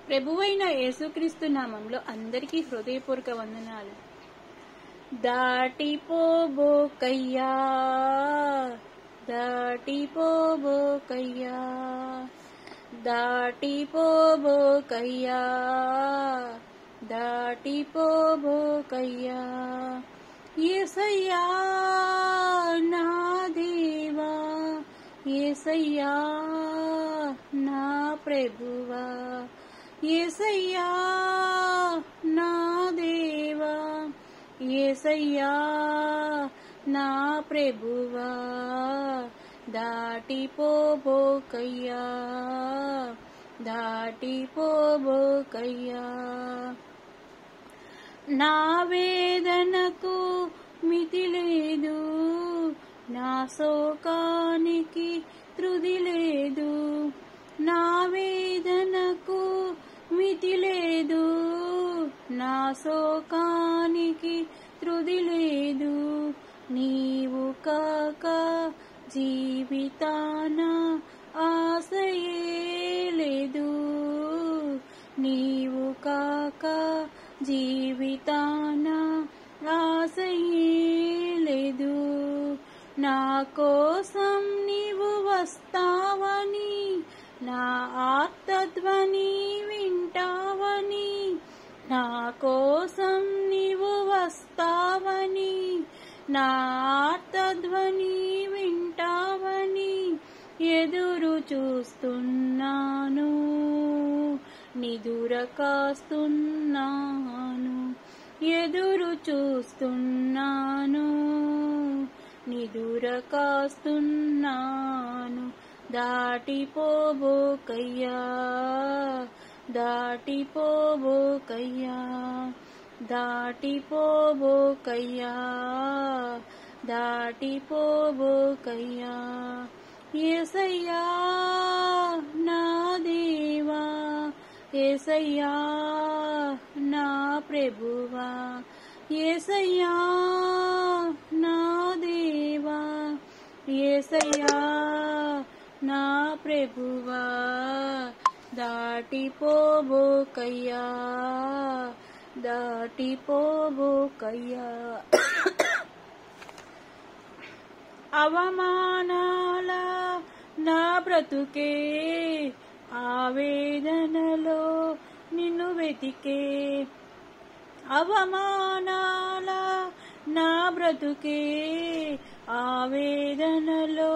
ప్రభువైన యేసుక్రీస్తు నామంలో అందరికీ హృదయపూర్వక వందనాలు. దాటిపోబోకయ్యా, దాటిపోబోకయ్యా, దాటిపోబోకయ్యా, దాటిపోబోకయ్యా. యేసయ్యా నా దేవా, యేసయ్యా నా ప్రభువా, యేసయ్యా నా దేవా, యేసయ్యా నా ప్రభువా. దాటిపోబోకయ్యా, దాటిపోబోకయ్యా. నా వేదనకు మితి లేదు, నా శోకానికి త్రుది లేదు. నా వేదనకు మితి లేదు, నా శోకానికి త్రుది లేదు. నీవు కాక జీవితాన ఆశయే లేదు, నీవు కాక జీవితాన ఆశయే లేదు. నా కోసం నీవు వస్తావని, నా ఆర్తధ్వని వింటావని, నా కోసం నీవు వస్తావని, నా ఆర్తధ్వని వింటావని ఎదురు చూస్తున్నాను, నిదుర కాస్తున్నాను. ఎదురు చూస్తున్నాను, నిదుర కాస్తున్నాను. దాటిపోబోకయ్యా, దాటిపోబోకయ్యా, దాటిపోబోకయ్యా, దాటిపోబోకయ్యా. యేసయ్యా నా దేవా, యేసయ్యా నా ప్రభువా, యేసయ్యా నా దేవా, యేసయ్యా నా ప్రభువా. దాటిపోబోకయ్యా, దాటిపోబోకయ్యా. అవమానాల నా బ్రతుకే, ఆవేదనలో నిన్ను వెతికే. అవమానాల నా బ్రతుకే, ఆవేదనలో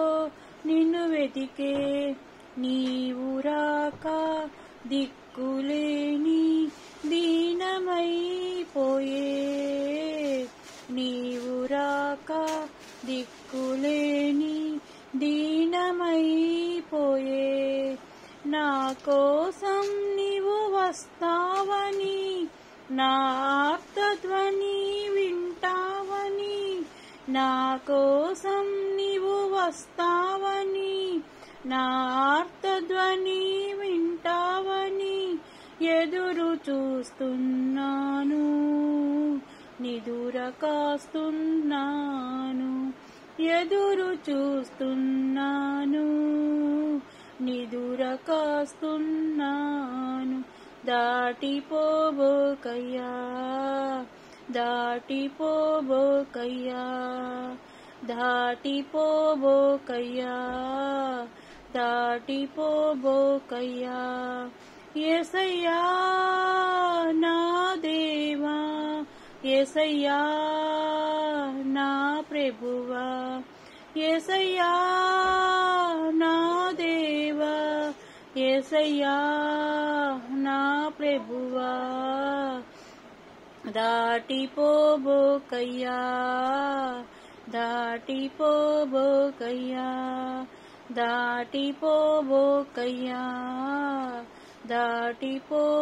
నిన్ను వెతికే. నీవు రాక దిక్కులేని దీనమైపోయే, నీవు రాక దిక్కులేని దీనమైపోయే. నా కోసం నీవు వస్తావని, నా ఆర్తధ్వని వింటావని, నా కోసం నీవు వస్తావని, నా ఆర్తధ్వని వింటావని ఎదురు చూస్తున్నాను, నిదుర కాస్తున్నాను. ఎదురు చూస్తున్నాను, నిదుర కాస్తున్నాను. దాటిపోబోకయ్యా, దాటిపోబోకయ్యా, దాటిపోబోకయ్యా, దాటిపోబోకయ్యా. యేసయ్యా నా దేవా, యేసయ్యా నా ప్రభువా, యేసయ్యా నా దేవా, యేసయ్యా నా ప్రభువా. దాటిపోబోకయ్యా, దాటిపోబోకయ్యా, దాటిపోబోకయ్యా, దాటిపోబోకయ్యా.